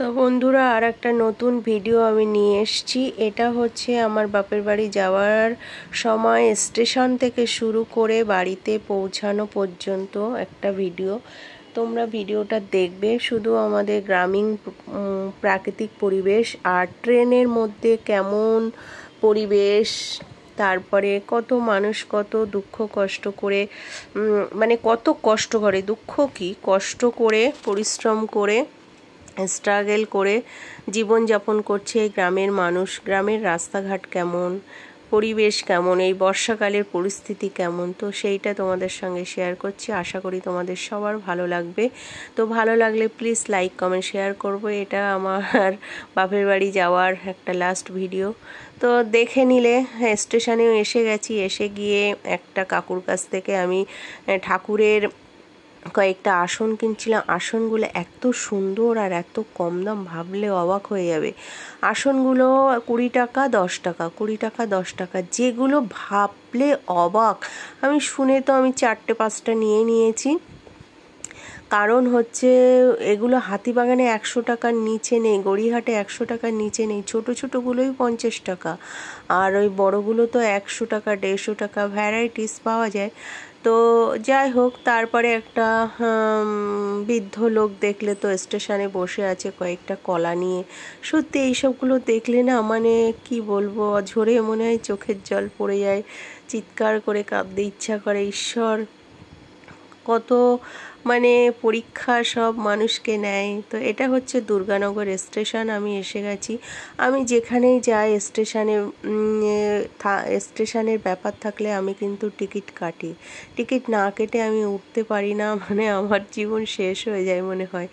তো বন্ধুরা আর একটা নতুন ভিডিও আমি নিয়ে এসেছি। এটা হচ্ছে আমার বাপের বাড়ি যাওয়ার সময় স্টেশন থেকে শুরু করে বাড়িতে পৌঁছানো পর্যন্ত একটা ভিডিও। তোমরা ভিডিওটা দেখবে, শুধু আমাদের গ্রামীণ প্রাকৃতিক পরিবেশ আর ট্রেনের মধ্যে কেমন পরিবেশ, তারপরে কত মানুষ কত দুঃখ কষ্ট করে, মানে কত কষ্ট করে, দুঃখ কি কষ্ট করে পরিশ্রম করে স্ট্রাগল করে জীবনযাপন করছে গ্রামের মানুষ। গ্রামের রাস্তাঘাট কেমন, পরিবেশ কেমন, এই বর্ষাকালের পরিস্থিতি কেমন, তো সেইটা তোমাদের সঙ্গে শেয়ার করছি। আশা করি তোমাদের সবার ভালো লাগবে। তো ভালো লাগলে প্লিজ লাইক কমেন্ট শেয়ার করবো। এটা আমার বাপের বাড়ি যাওয়ার একটা লাস্ট ভিডিও। তো দেখে নিলে স্টেশনেও এসে গেছি। এসে গিয়ে একটা কাকুর কাছ থেকে আমি ঠাকুরের কয়েকটা আসন কিনছিলাম। আসনগুলো এত সুন্দর আর এত কম দাম, ভাবলে অবাক হয়ে যাবে। আসনগুলো 20 টাকা 10 টাকা, 20 টাকা 10 টাকা, যেগুলো ভাবলে অবাক। আমি শুনে তো আমি 4টে 5টা নিয়ে নিয়েছি। কারণ হচ্ছে এগুলো হাতিবাগানে 100 টাকার নিচে নেই, গড়িয়াহাটে 100 টাকার নিচে নেই। ছোটো ছোটোগুলোই 50 টাকা, আর ওই বড়গুলো তো 100 টাকা 150 টাকা, ভ্যারাইটিস পাওয়া যায়। তো যাই হোক, তারপরে একটা বৃদ্ধ লোক দেখলে তো স্টেশনে বসে আছে কয়েকটা কলা নিয়ে। সত্যি এইসবগুলো দেখলে না, মানে কি বলবো, ঝরে মনে হয় চোখের জল পড়ে যায়, চিৎকার করে কাঁদতে ইচ্ছা করে। ঈশ্বর কত মানে পরীক্ষা সব মানুষকে নেয়। তো এটা হচ্ছে দুর্গানগর স্টেশন, আমি এসে গেছি। আমি যেখানেই যাই স্টেশনের ব্যাপার থাকলে আমি কিন্তু টিকিট কাটি। টিকিট না কেটে আমি উঠতে পারি না, মানে আমার জীবন শেষ হয়ে যায় মনে হয়।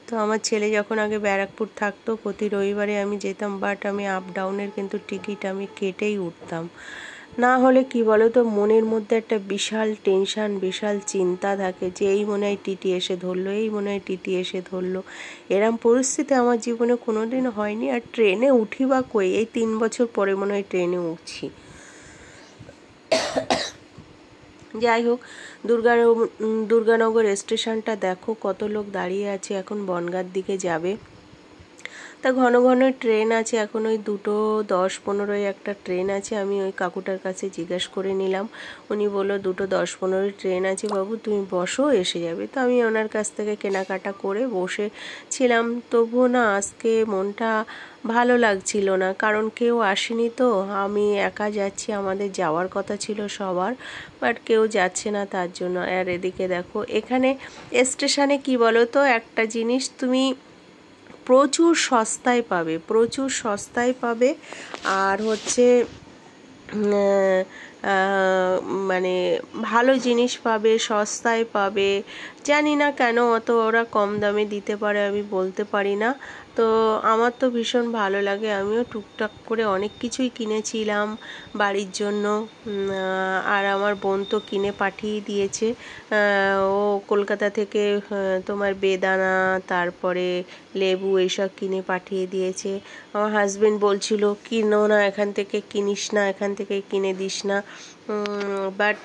তো আমার ছেলে যখন আগে ব্যারাকপুর থাকতো, প্রতি রবিবারে আমি যেতাম, বাট আমি আপ ডাউনের কিন্তু টিকিট আমি কেটেই উঠতাম। না হলে কি বলো তো, মনের মধ্যে একটা বিশাল টেনশন, বিশাল চিন্তা থাকে যে এই মনে হয় টিটি এসে ধরলো, এই মনে হয় টিটি এসে ধরলো। এরম পরিস্থিতি আমার জীবনে কোনোদিন হয়নি। আর ট্রেনে উঠি বা কই, এই 3 বছর পরে মনে হয় ট্রেনে উঠছি। যাই হোক, দুর্গানগর স্টেশনটা দেখো, কত লোক দাঁড়িয়ে আছে, এখন বনগাঁর দিকে যাবে। তা ঘন ঘন ট্রেন আছে, এখন ওই 2:10-15 একটা ট্রেন আছে। আমি ওই কাকুটার কাছে জিজ্ঞেস করে নিলাম। উনি বললো 2:10-15 ট্রেন আছে বাবু, তুমি বসো, এসে যাবে। তো আমি ওনার কাছ থেকে কেনাকাটা করে বসেছিলাম। তবুও না, আজকে মনটা ভালো লাগছিল না, কারণ কেউ আসেনি। তো আমি একা যাচ্ছি, আমাদের যাওয়ার কথা ছিল সবার, বাট কেউ যাচ্ছে না, তার জন্য। আর এদিকে দেখো, এখানে স্টেশনে কি বলো তো, একটা জিনিস তুমি প্রচুর সস্তায় পাবে, প্রচুর সস্তায় পাবে। আর হচ্ছে মানে ভালো জিনিস পাবে, সস্তায় পাবে। জানি না কেন অত ওরা কম দামে দিতে পারে, আমি বলতে পারি না। তো আমার তো ভীষণ ভালো লাগে। আমিও টুকটাক করে অনেক কিছুই কিনেছিলাম বাড়ির জন্য। আর আমার বোন তো কিনে পাঠিয়ে দিয়েছে। ও কলকাতা থেকে তোমার বেদানা, তারপরে লেবু, এইসব কিনে পাঠিয়ে দিয়েছে। আমার হাজবেন্ড বলছিল কিনো না এখান থেকে, কিনিস না এখান থেকে, কিনে দিস না, বাট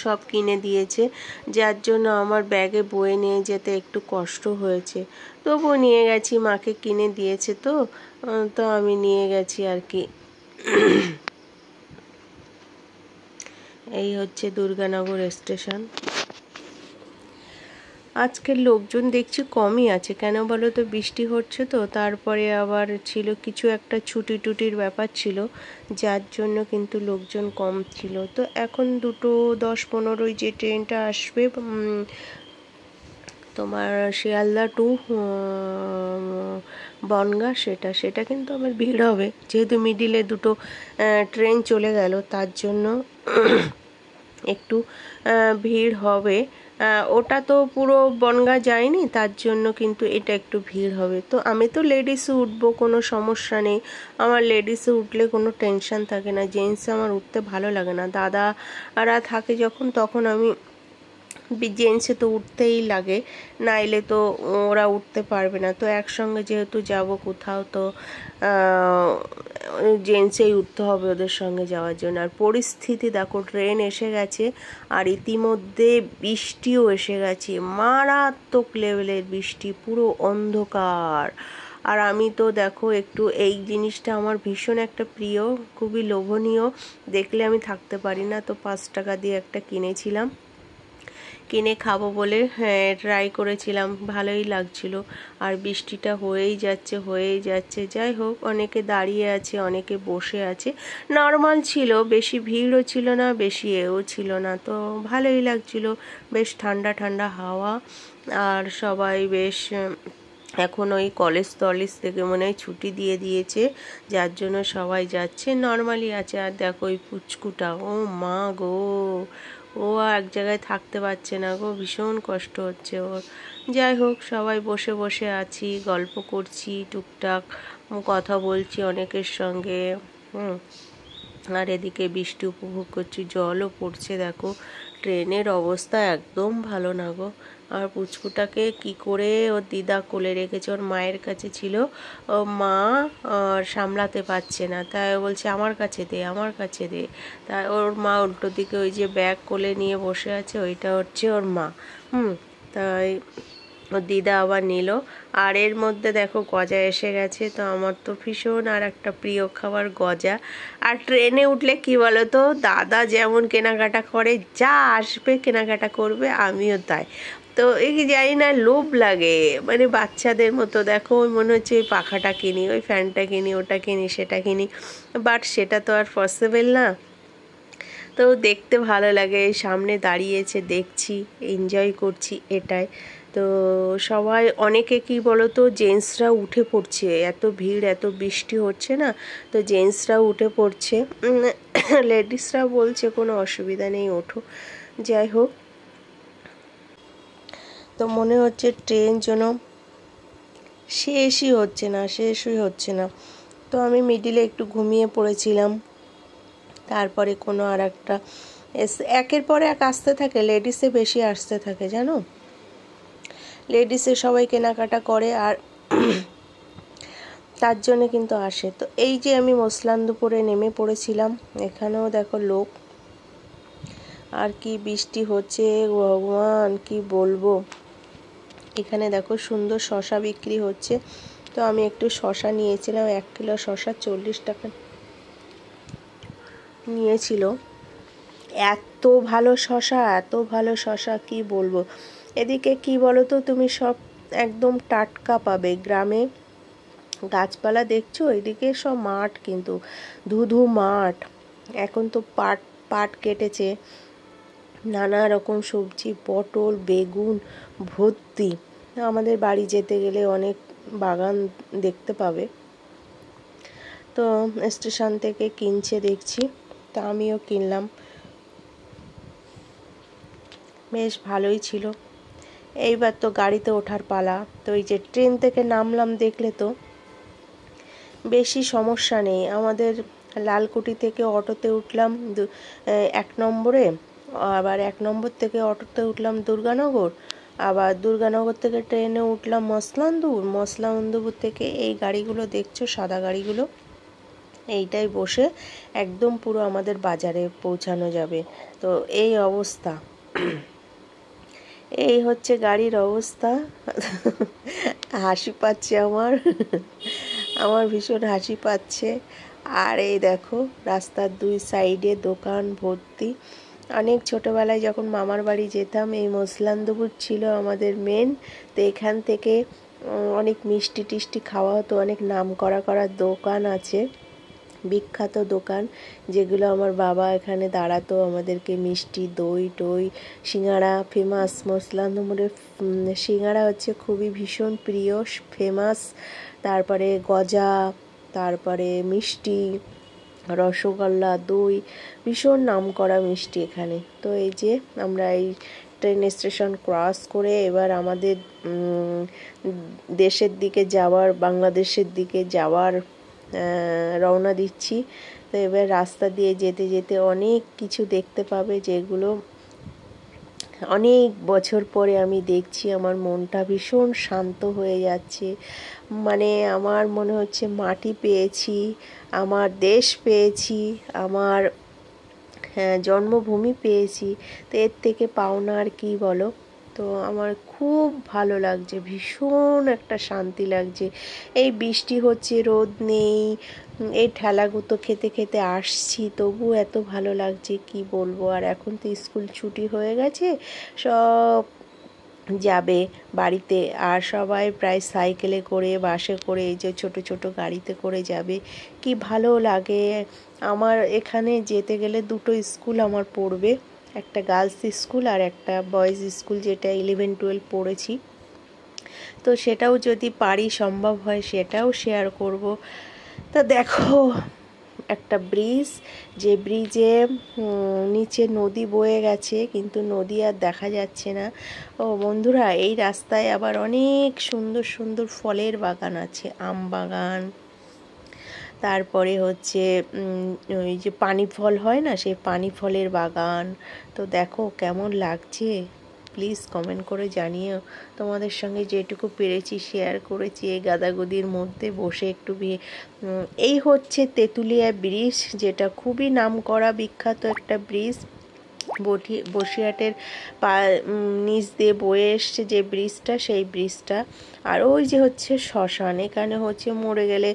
সব কিনে দিয়েছে, যার জন্য আমার ব্যাগে বয়ে নিয়ে যেতে একটু কষ্ট হয়েছে। তবুও নিয়ে গেছি, মাকে কিনে দিয়েছে তো আমি নিয়ে গেছি আর কি। এই হচ্ছে দুর্গানগর স্টেশন। আজকের লোকজন দেখছি কমই আছে, কেন বলো তো, বৃষ্টি হচ্ছে তো, তারপরে আবার ছিল কিছু একটা ছুটির ব্যাপার ছিল, যার জন্য কিন্তু লোকজন কম ছিল। তো এখন 2:10-15 যে ট্রেনটা আসবে তোমার শিয়ালদা টু বনগাঁ, সেটা কিন্তু আমার ভিড় হবে, যেহেতু মিডিলে দুটো ট্রেন চলে গেল, তার জন্য একটু ভিড় হবে। ওটা তো পুরো বনগাঁ যায়নি, তার জন্য কিন্তু এটা একটু ভিড় হবে। তো আমি তো লেডিসে উঠবো, কোনো সমস্যা নেই। আমার লেডিসে উঠলে কোনো টেনশন থাকে না, জেন্টসে আমার উঠতে ভালো লাগে না। দাদারা থাকে যখন, তখন আমি জেন্টসে তো উঠতেই লাগে, নাইলে তো ওরা উঠতে পারবে না। তো একসঙ্গে যেহেতু যাব কোথাও, তো জেন্টসেই উঠতে হবে ওদের সঙ্গে যাওয়ার জন্য। আর পরিস্থিতি দেখো, ট্রেন এসে গেছে আর ইতিমধ্যে বৃষ্টিও এসে গেছে, মারাত্মক লেভেলের বৃষ্টি, পুরো অন্ধকার। আর আমি তো দেখো একটু এই জিনিসটা আমার ভীষণ একটা প্রিয়, খুবই লোভনীয়, দেখলে আমি থাকতে পারি না। তো 5 টাকা দিয়ে একটা কিনেছিলাম, কিনে খাবো বলে ট্রাই করেছিলাম, ভালোই লাগছিল। আর বৃষ্টিটা হয়েই যাচ্ছে। যাই হোক, অনেকে দাঁড়িয়ে আছে, অনেকে বসে আছে, নর্মাল ছিল, বেশি ভিড়ও ছিল না, বেশি এও ছিল না। তো ভালোই লাগছিল, বেশ ঠান্ডা ঠান্ডা হাওয়া। আর সবাই বেশ এখন ওই কলেজ থেকে মনে হয় ছুটি দিয়ে দিয়েছে, যার জন্য সবাই যাচ্ছে, নর্মালি আছে। আর দেখো ওই পুচকুটা, ও মা গো, ও এক জায়গায় থাকতে পারছে না গো, ভীষণ কষ্ট হচ্ছে ওর। যাই হোক, সবাই বসে বসে আছি, গল্প করছি, টুকটাক কথা বলছি অনেকের সঙ্গে। আর এদিকে বৃষ্টি উপভোগ করছি, জলও পড়ছে দেখো। ট্রেনের অবস্থা একদম ভালো না গো। আর পুচকুটাকে কি করে ওর দিদা কোলে রেখেছে, ওর মায়ের কাছে ছিল, ও মা সামলাতে পারছে না, তাই বলছে আমার কাছে দে। তাই ওর মা উল্টো দিকে ওই যে ব্যাগ কোলে নিয়ে বসে আছে, ওইটা হচ্ছে ওর মা। তাই ওর দিদা আবার নিল। আর এর মধ্যে দেখো গজা এসে গেছে, তো আমার তো ভীষণ আর একটা প্রিয় খাবার গজা। আর ট্রেনে উঠলে কি বলো তো, দাদা যেমন কেনাকাটা করে, যা আসবে কেনাকাটা করবে, আমিও তাই। তো এই জানি না, লোভ লাগে, মানে বাচ্চাদের মতো। দেখো ওই মনে হচ্ছে ওই পাখাটা কিনি, ওই ফ্যানটা কিনি, ওটা কিনি, সেটা কিনি, বাট সেটা তো আর পসিবল না। তো দেখতে ভালো লাগে, সামনে দাঁড়িয়েছে, দেখছি, এনজয় করছি, এটাই। তো সবাই, অনেকে কি বলো তো, জেন্টসরা উঠে পড়ছে, এত ভিড়, এত বৃষ্টি হচ্ছে না, তো জেন্টসরা উঠে পড়ছে, লেডিসরা বলছে কোনো অসুবিধা নেই, ওঠো। যাই হোক, তো মনে হচ্ছে ট্রেন যেন শেষই হচ্ছে না। তো আমি মিডিলে একটু ঘুমিয়ে পড়েছিলাম। তারপরে কোনো আর একটা একের পর এক আসতে থাকে, লেডিসে বেশি আসতে থাকে জানো, লেডিসে সবাই কেনাকাটা করে, আর তার জন্যে কিন্তু আসে। তো এই যে আমি মসলান্দপুরে নেমে পড়েছিলাম, এখানেও দেখো লোক, আর কি বৃষ্টি হচ্ছে ভগবান, কি বলবো। এখানে দেখো সুন্দর শশা বিক্রি হচ্ছে, তো আমি একটু শশা নিয়েছিলাম, 1 কিলো শশা 40 টাকা নিয়েছিল। এত ভালো শশা কি বলবো। এদিকে কি বলো তো, তুমি সব একদম টাটকা পাবে। গ্রামে গাছপালা দেখছো, এদিকে সব মাঠ, কিন্তু ধুধু মাঠ। এখন তো পাট কেটেছে, নানা রকম সবজি, পটল, বেগুন ভর্তি। আমাদের বাড়ি যেতে গেলে অনেক বাগান দেখতে পাবে। তো স্টেশন থেকে কিনছে দেখছি, তা আমিও কিনলাম, বেশ ভালোই ছিল। এইবার তো গাড়িতে ওঠার পালা। তো এই যে ট্রেন থেকে নামলাম, দেখলে তো বেশি সমস্যা নেই। আমাদের লালকুটি থেকে অটোতে উঠলাম 1 নম্বরে, আবার 1 নম্বর থেকে অটোতে উঠলাম দুর্গানগর, আবার দুর্গানগর থেকে ট্রেনে উঠলাম মসলান্দপুর থেকে এই গাড়িগুলো দেখছো, সাদা গাড়িগুলো, এইটাই বসে একদম পুরো আমাদের বাজারে পৌঁছানো যাবে। তো এই অবস্থা, এই হচ্ছে গাড়ির অবস্থা। হাসি পাচ্ছে আমার ভীষণ হাসি পাচ্ছে। আর এই দেখো, রাস্তার 2 সাইডে দোকান ভর্তি। অনেক ছোটোবেলায় যখন মামার বাড়ি যেতাম, এই মসলান্দপুর ছিল আমাদের মেন। তো এখান থেকে অনেক মিষ্টি টিষ্টি খাওয়া হতো, অনেক নাম করা দোকান আছে, বিখ্যাত দোকান, যেগুলো আমার বাবা এখানে দাঁড়াতো, আমাদেরকে মিষ্টি, দই টই, সিঙ্গাড়া ফেমাস। মসলান্দপুরের সিঙ্গাড়া হচ্ছে খুবই ভীষণ প্রিয়, ফেমাস। তারপরে গজা, তারপরে মিষ্টি, রসগোল্লা, দই, ভীষণ নামকরা মিষ্টি এখানে। তো এই যে আমরা এই ট্রেন স্টেশন ক্রস করে এবার আমাদের দেশের দিকে যাওয়ার, বাংলাদেশের দিকে যাওয়ার রওনা দিচ্ছি। তো এবার রাস্তা দিয়ে যেতে যেতে অনেক কিছু দেখতে পাবে, যেগুলো অনেক বছর পরে আমি দেখছি, আমার মনটা ভীষণ শান্ত হয়ে যাচ্ছে। মানে আমার মনে হচ্ছে মাটি পেয়েছি, আমার দেশ পেয়েছি, আমার জন্মভূমি পেয়েছি। তো এর থেকে পাওনা আর কি বলো? তো আমার খুব ভালো লাগছে, ভীষণ একটা শান্তি লাগছে। এই বৃষ্টি হচ্ছে, রোদ নেই, এই ঠেলাগুতো খেতে খেতে আসছি, তবু এত ভালো লাগছে কি বলবো। আর এখন তো স্কুল ছুটি হয়ে গেছে, সব যাবে বাড়িতে, আর সবাই প্রায় সাইকেলে করে, বাসে করে, এই যে ছোট ছোট গাড়িতে করে যাবে। কি ভালো লাগে। আমার এখানে যেতে গেলে দুটো স্কুল আমার পড়বে, একটা গার্লস স্কুল আর একটা বয়েজ স্কুল, যেটা 11-12 পড়েছি। তো সেটাও যদি পারি, সম্ভব হয়, সেটাও শেয়ার করব। তা দেখো একটা ব্রিজ, যে ব্রিজে নিচে নদী বয়ে গেছে, কিন্তু নদী আর দেখা যাচ্ছে না। ও বন্ধুরা, এই রাস্তায় আবার অনেক সুন্দর সুন্দর ফলের বাগান আছে, আম বাগান, তারপরে হচ্ছে ওই যে পানি ফল হয় না, সেই পানি ফলের বাগান। তো দেখো কেমন লাগছে, প্লিজ কমেন্ট করে জানিও। তোমাদের সঙ্গে যেটুকু পেরেছি শেয়ার করেছি, এই গাদাগুদির মধ্যে বসে একটু এই হচ্ছে তেঁতুলিয়া ব্রিজ, যেটা খুবই নামকরা বিখ্যাত একটা ব্রিজ। বসিরহাটের নিচ দিয়ে বয়ে এসছে যে ব্রিজটা, সেই ব্রিজটা। আর ওই যে হচ্ছে শ্মশান, এখানে হচ্ছে মরে গেলে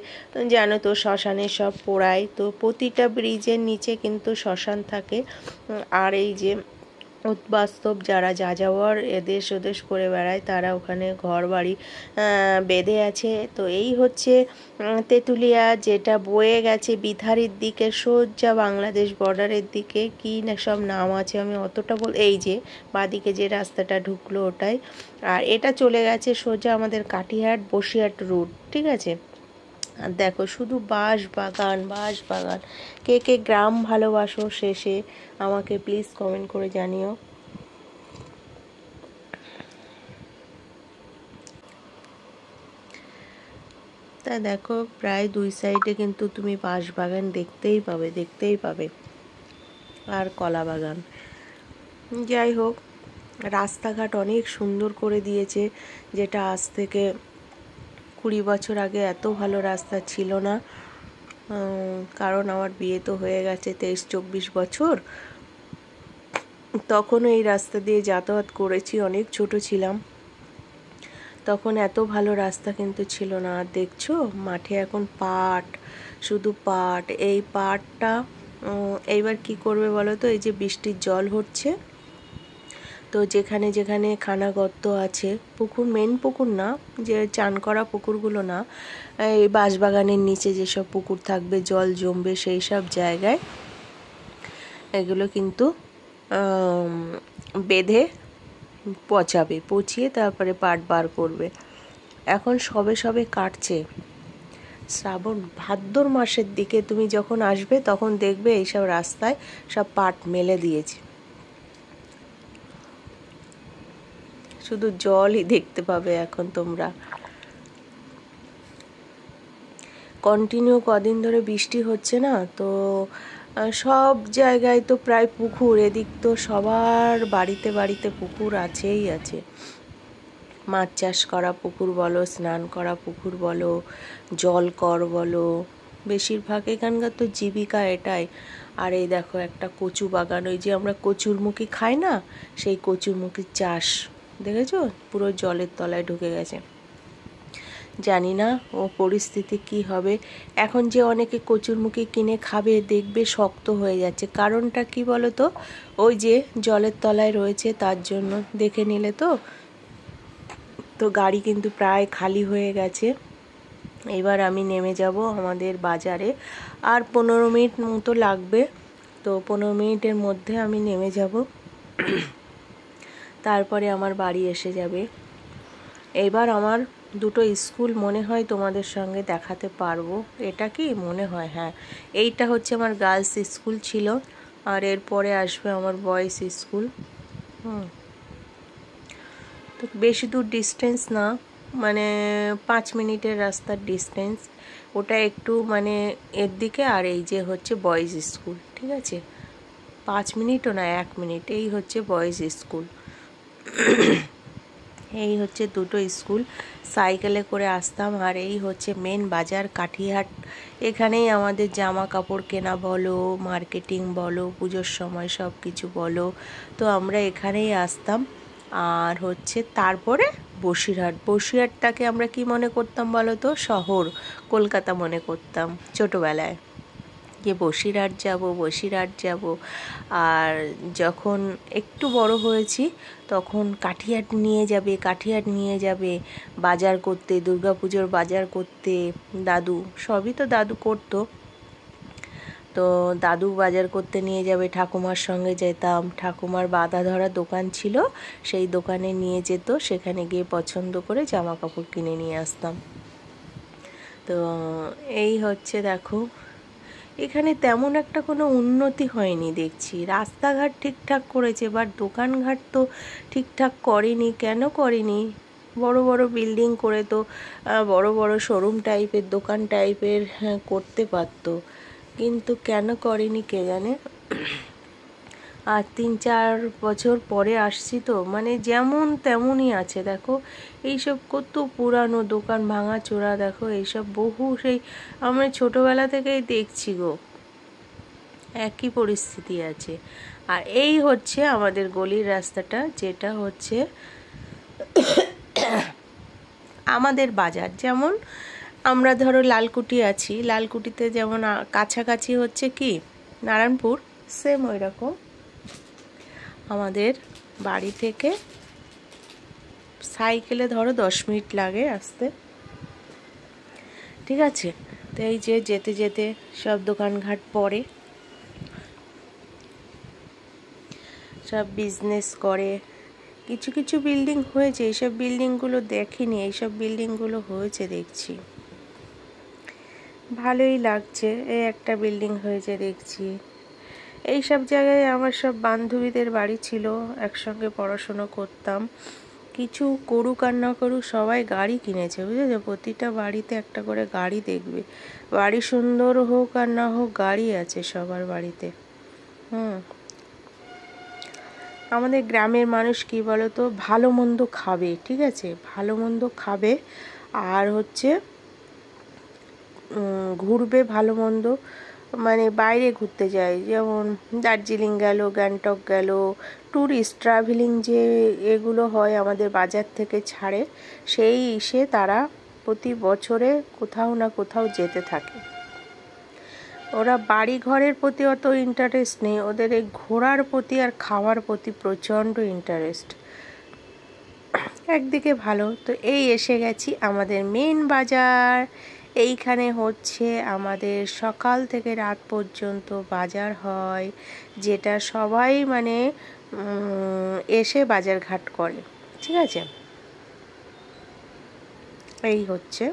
জানো তো শ্মশানে সব পোড়ায়, তো প্রতিটা ব্রিজের নিচে কিন্তু শ্মশান থাকে। আর এই যে উদ্বাস্তব যারা যাযাবর এদেশ ওদেশ করে বেড়ায়, তারা ওখানে ঘর বাড়ি বেঁধে আছে। তো এই হচ্ছে তেঁতুলিয়া, যেটা বয়ে গেছে বিথারির দিকে, সোজা বাংলাদেশ বর্ডারের দিকে। কি না সব নাম আছে, আমি অতটা এই যে বাদিকে যে রাস্তাটা ঢুকলো ওটাই। আর এটা চলে গেছে সোজা আমাদের কাটিহাট বসিরহাট রুট, ঠিক আছে। আর দেখো শুধু বাঁশ বাগান, বাঁশ বাগান। কে কে গ্রাম ভালোবাসো শেষে আমাকে প্লিজ কমেন্ট করে জানিও। তা দেখো প্রায় দুই সাইডে কিন্তু তুমি বাঁশ বাগান দেখতেই পাবে, দেখতেই পাবে, আর কলা বাগান। যাই হোক, রাস্তাঘাট অনেক সুন্দর করে দিয়েছে, যেটা আজ থেকে 20 বছর আগে এত ভালো রাস্তা ছিল না। কারণ আমার বিয়ে তো হয়ে গেছে 23-24 বছর, তখনও এই রাস্তা দিয়ে যাতায়াত করেছি, অনেক ছোট ছিলাম তখন, এত ভালো রাস্তা কিন্তু ছিল না। আর দেখছো মাঠে এখন পাট, শুধু পাট। এই পাটটা এইবার কি করবে বলো তো, এই যে বৃষ্টির জল হচ্ছে, তো যেখানে যেখানে খানা গর্ত আছে, পুকুর, মেন পুকুর না, যে চান করা পুকুরগুলো না, এই বাঁশবাগানের নিচে যেসব পুকুর থাকবে, জল জমবে, সেই সব জায়গায় এগুলো কিন্তু বেঁধে পচাবে, পচিয়ে তারপরে পাট বার করবে। এখন সবে সবে কাটছে, শ্রাবণ ভাদ্র মাসের দিকে তুমি যখন আসবে তখন দেখবে এইসব রাস্তায় সব পাট মেলে দিয়েছে, শুধু জলই দেখতে পাবে এখন তোমরা। কন্টিনিউ কদিন ধরে বৃষ্টি হচ্ছে না, তো সব জায়গায় তো প্রায় পুকুর, এদিক তো সবার বাড়িতে বাড়িতে পুকুর আছেই আছে। মাছ চাষ করা পুকুর বলো, স্নান করা পুকুর বলো, জলকর বলো, বেশিরভাগ এখানকার তো জীবিকা এটাই। আর এই দেখো একটা কচু বাগান, ওই যে আমরা কচুরমুখী খাই না, সেই কচুরমুখীর চাষ দেখেছো, পুরো জলের তলায় ঢুকে গেছে। জানি না ও পরিস্থিতি কি হবে। এখন যে অনেকে কচুরমুখী কিনে খাবে, দেখবে শক্ত হয়ে যাচ্ছে, কারণটা কি বলো তো, ওই যে জলের তলায় রয়েছে তার জন্য। দেখে নিলে তো। তো গাড়ি কিন্তু প্রায় খালি হয়ে গেছে, এবার আমি নেমে যাব আমাদের বাজারে, আর 15 মিনিট মতো লাগবে। তো 15 মিনিটের মধ্যে আমি নেমে যাব, তারপরে আমার বাড়ি এসে যাবে। এবার আমার দুটো স্কুল মনে হয় তোমাদের সঙ্গে দেখাতে পারবো। এটা কি মনে হয়, হ্যাঁ, এইটা হচ্ছে আমার গার্লস স্কুল ছিল, আর এরপরে আসবে আমার বয়েজ স্কুল। তো বেশি দূর ডিস্টেন্স না, মানে 5 মিনিটের রাস্তার ডিস্টেন্স, ওটা একটু মানে এর দিকে। আর এই যে হচ্ছে বয়েজ স্কুল, ঠিক আছে, 5 মিনিটও না, 1 মিনিট, এই হচ্ছে বয়েজ স্কুল। এই হচ্ছে দুটো স্কুল, সাইকেলে করে আসতাম। আর এই হচ্ছে মেন বাজার কাঠিহাট। এখানেই আমাদের জামা কাপড় কেনা বলো, মার্কেটিং বলো, পুজোর সময় সব কিছু বলো, তো আমরা এখানেই আসতাম। আর হচ্ছে তারপরে বসিরহাটটাকে আমরা কি মনে করতাম বলো তো? শহর, কলকাতা মনে করতাম ছোটোবেলায়, যে বসিরহাট যাব। আর যখন একটু বড় হয়েছি তখন কাঠিহাট নিয়ে যাবে বাজার করতে, দুর্গাপুজোর বাজার করতে। দাদু, সবই তো দাদু করতো, তো দাদু বাজার করতে নিয়ে যাবে, ঠাকুমার সঙ্গে যেতাম। ঠাকুমার বাঁধা ধরা দোকান ছিল, সেই দোকানে নিয়ে যেত, সেখানে গিয়ে পছন্দ করে জামা কাপড় কিনে নিয়ে আসতাম। তো এই হচ্ছে দেখো, এখানে তেমন একটা কোনো উন্নতি হয়নি দেখছি। রাস্তাঘাট ঠিকঠাক করেছে, বাট দোকানঘাট তো ঠিকঠাক করেনি। কেন করেনি? বড় বড় বিল্ডিং করে তো বড় বড় শোরুম টাইপের, দোকান টাইপের করতে পারতো, কিন্তু কেন করেনি কে জানে। আর 3-4 বছর পরে আসছি তো, মানে যেমন তেমনই আছে। দেখো এইসব কত পুরানো দোকান, ভাঙাচোরা। দেখো এইসব বহু সেই আমরা ছোটোবেলা থেকেই দেখছি গো, একই পরিস্থিতি আছে। আর এই হচ্ছে আমাদের গলির রাস্তাটা, যেটা হচ্ছে আমাদের বাজার। যেমন আমরা ধরো লালকুটি আছি, লালকুটিতে যেমন কাছাকাছি হচ্ছে কি নারায়ণপুর, সেম ওই রকম আমাদের বাড়ি থেকে সাইকেলে ধরো 10 মিনিট লাগে আসতে, ঠিক আছে। তো এই যে যেতে যেতে সব দোকানঘাট পড়ে, সব বিজনেস করে। কিছু কিছু বিল্ডিং হয়েছে, এইসব বিল্ডিংগুলো দেখিনি, এইসব বিল্ডিংগুলো হয়েছে দেখছি, ভালোই লাগছে। এই একটা বিল্ডিং হয়েছে দেখছি। এই সব জায়গায় আমার সব বান্ধবীদের বাড়ি ছিল, একসঙ্গে পড়াশুনো করতাম। কিছু করুক আর না করুক, সবাই গাড়ি কিনেছে, বুঝেছো? প্রতিটা বাড়িতে একটা করে গাড়ি দেখবে, বাড়ি সুন্দর হোক আর না হোক গাড়ি আছে সবার বাড়িতে। আমাদের গ্রামের মানুষ কি বলতো, ভালো মন্দ খাবে, ঠিক আছে, ভালো মন্দ খাবে, আর হচ্ছে ঘুরবে ভালো মন্দ, মানে বাইরে ঘুরতে যায়, যেমন দার্জিলিং গেল, গ্যাংটক গেল, ট্যুরিস্ট ট্রাভেলিং যে এগুলো হয় আমাদের বাজার থেকে ছাড়ে, সেই এসে তারা প্রতি বছরে কোথাও না কোথাও যেতে থাকে। ওরা বাড়ি ঘরের প্রতি অত ইন্টারেস্ট নেই, ওদের এই ঘোরার প্রতি আর খাওয়ার প্রতি প্রচণ্ড ইন্টারেস্ট। একদিকে ভালো। তো এই এসে গেছি আমাদের মেন বাজার। এইখানে হচ্ছে আমাদের সকাল থেকে রাত পর্যন্ত বাজার হয়, যেটা সবাই মানে এসে বাজারঘাট করে, ঠিক আছে। এই হচ্ছে